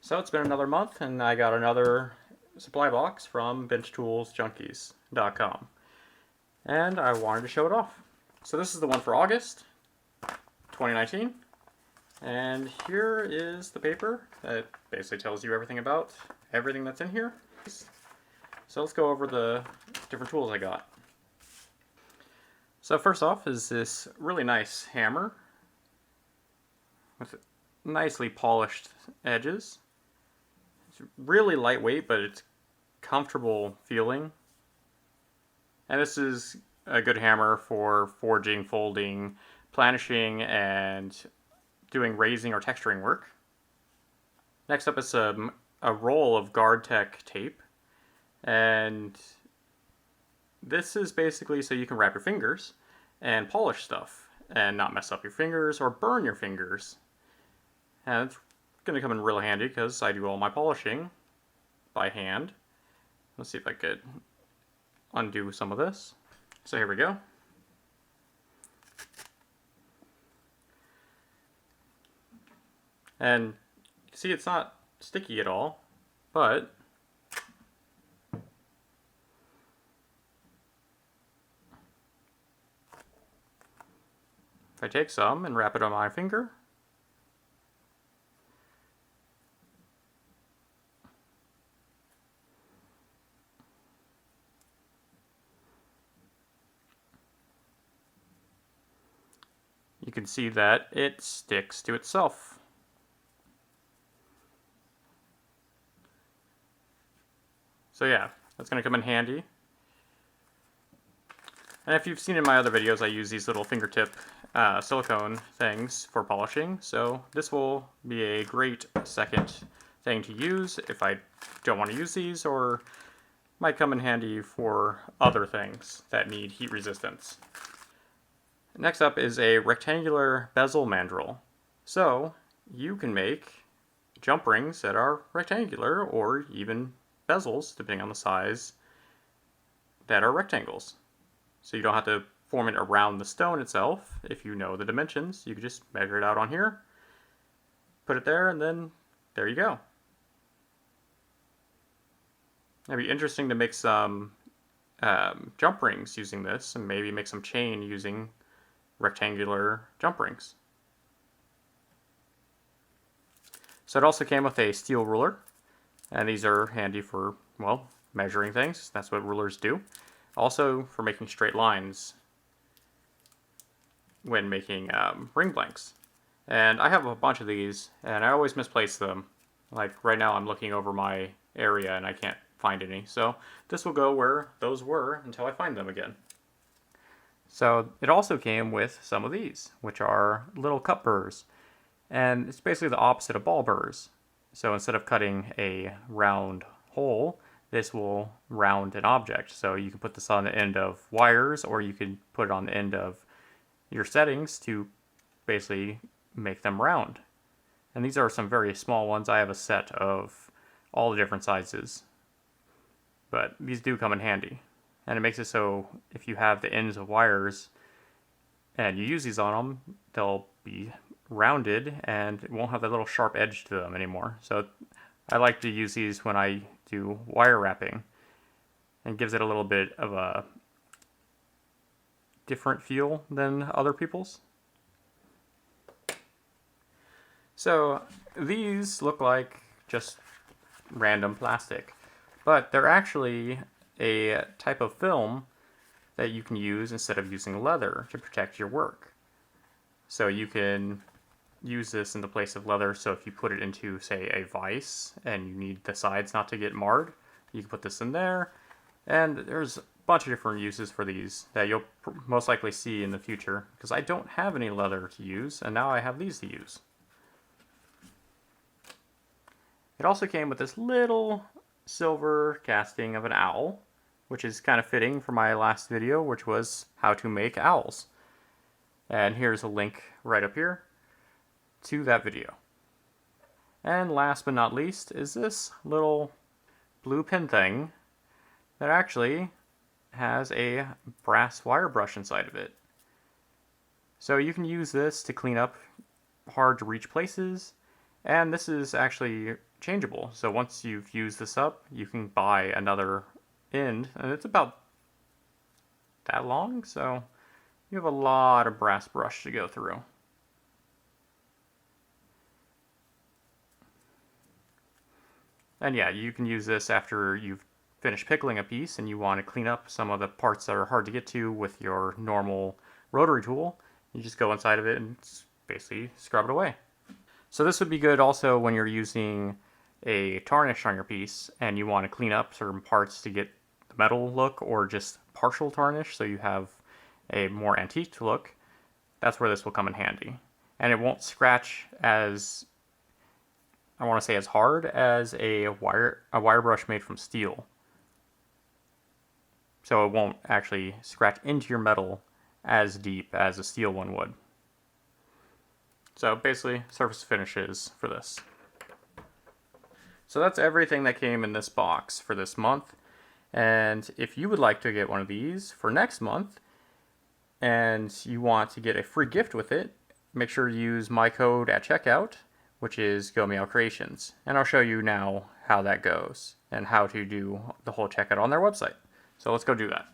So it's been another month and I got another supply box from benchtoolsjunkies.com and I wanted to show it off. So this is the one for August 2019 and here is the paper that basically tells you everything about everything that's in here. So let's go over the different tools I got. So first off is this really nice hammer with nicely polished edges. It's really lightweight, but it's comfortable feeling. And this is a good hammer for forging, folding, planishing, and doing raising or texturing work. Next up is a roll of Tek tape. And this is basically so you can wrap your fingers and polish stuff and not mess up your fingers or burn your fingers. And it's going to come in real handy because I do all my polishing by hand. Let's see if I could undo some of this. So here we go. And see, it's not sticky at all, but if I take some and wrap it on my finger, you can see that it sticks to itself. So yeah, that's going to come in handy. And if you've seen in my other videos, I use these little fingertip silicone things for polishing. So this will be a great second thing to use if I don't want to use these, or might come in handy for other things that need heat resistance. Next up is a rectangular bezel mandrel. So you can make jump rings that are rectangular or even bezels, depending on the size, that are rectangles. So you don't have to form it around the stone itself. If you know the dimensions, you can just measure it out on here, put it there, and then there you go. It'd be interesting to make some jump rings using this, and maybe make some chain using rectangular jump rings. So it also came with a steel ruler, and these are handy for, well, measuring things. That's what rulers do. Also for making straight lines when making ring blanks. And I have a bunch of these, and I always misplace them. Like right now I'm looking over my area and I can't find any. So this will go where those were until I find them again. So it also came with some of these, which are little cup burrs. And it's basically the opposite of ball burrs. So instead of cutting a round hole, this will round an object. So you can put this on the end of wires, or you can put it on the end of your settings to basically make them round. And these are some very small ones. I have a set of all the different sizes, but these do come in handy. And it makes it so if you have the ends of wires and you use these on them, they'll be rounded and it won't have that little sharp edge to them anymore. So I like to use these when I do wire wrapping, and gives it a little bit of a different feel than other people's. So these look like just random plastic, but they're actually a type of film that you can use instead of using leather to protect your work. So you can use this in the place of leather. So if you put it into, say, a vise and you need the sides not to get marred, you can put this in there. And there's a bunch of different uses for these that you'll most likely see in the future, because I don't have any leather to use, and now I have these to use. It also came with this little silver casting of an owl, which is kind of fitting for my last video, which was how to make owls. And here's a link right up here to that video. And last but not least is this little blue pin thing that actually has a brass wire brush inside of it. So you can use this to clean up hard to reach places And this is actually changeable. So once you've used this up, you can buy another end, and it's about that long, so you have a lot of brass brush to go through. And yeah, you can use this after you've finished pickling a piece and you want to clean up some of the parts that are hard to get to with your normal rotary tool. You just go inside of it and basically scrub it away. So this would be good also when you're using a tarnish on your piece and you want to clean up certain parts to get the metal look, or just partial tarnish so you have a more antique look. That's where this will come in handy. And it won't scratch as, I want to say, as hard as a wire brush made from steel. So it won't actually scratch into your metal as deep as a steel one would. So basically, surface finishes for this. So that's everything that came in this box for this month. And if you would like to get one of these for next month, and you want to get a free gift with it, make sure to use my code at checkout, which is GomeowCreations. And I'll show you now how that goes and how to do the whole checkout on their website. So let's go do that.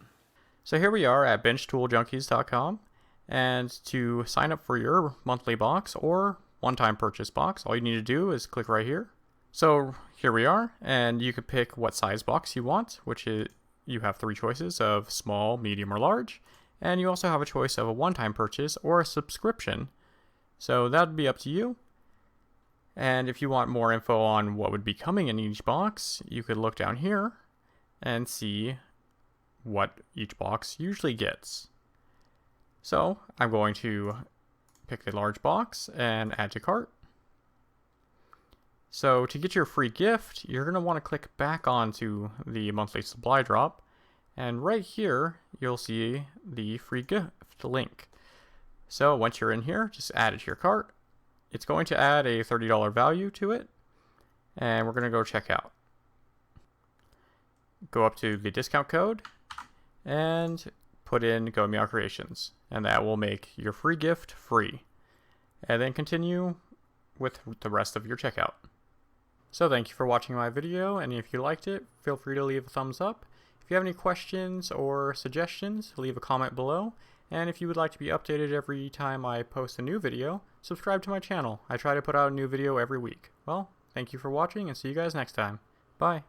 So here we are at BenchToolJunkies.com. And to sign up for your monthly box or one-time purchase box, all you need to do is click right here. So here we are, and you can pick what size box you want, which is, you have 3 choices of small, medium, or large. And you also have a choice of a one-time purchase or a subscription. So that would be up to you. And if you want more info on what would be coming in each box, you could look down here and see what each box usually gets. So I'm going to pick the large box and add to cart. So to get your free gift, you're going to want to click back onto the monthly supply drop. And right here, you'll see the free gift link. So once you're in here, just add it to your cart. It's going to add a $30 value to it. And we're going to go check out. Go up to the discount code and put in GomeowCreations. And that will make your free gift free. And then continue with the rest of your checkout. So thank you for watching my video, and if you liked it, feel free to leave a thumbs up. If you have any questions or suggestions, leave a comment below. And if you would like to be updated every time I post a new video, subscribe to my channel. I try to put out a new video every week. Well, thank you for watching, and see you guys next time. Bye.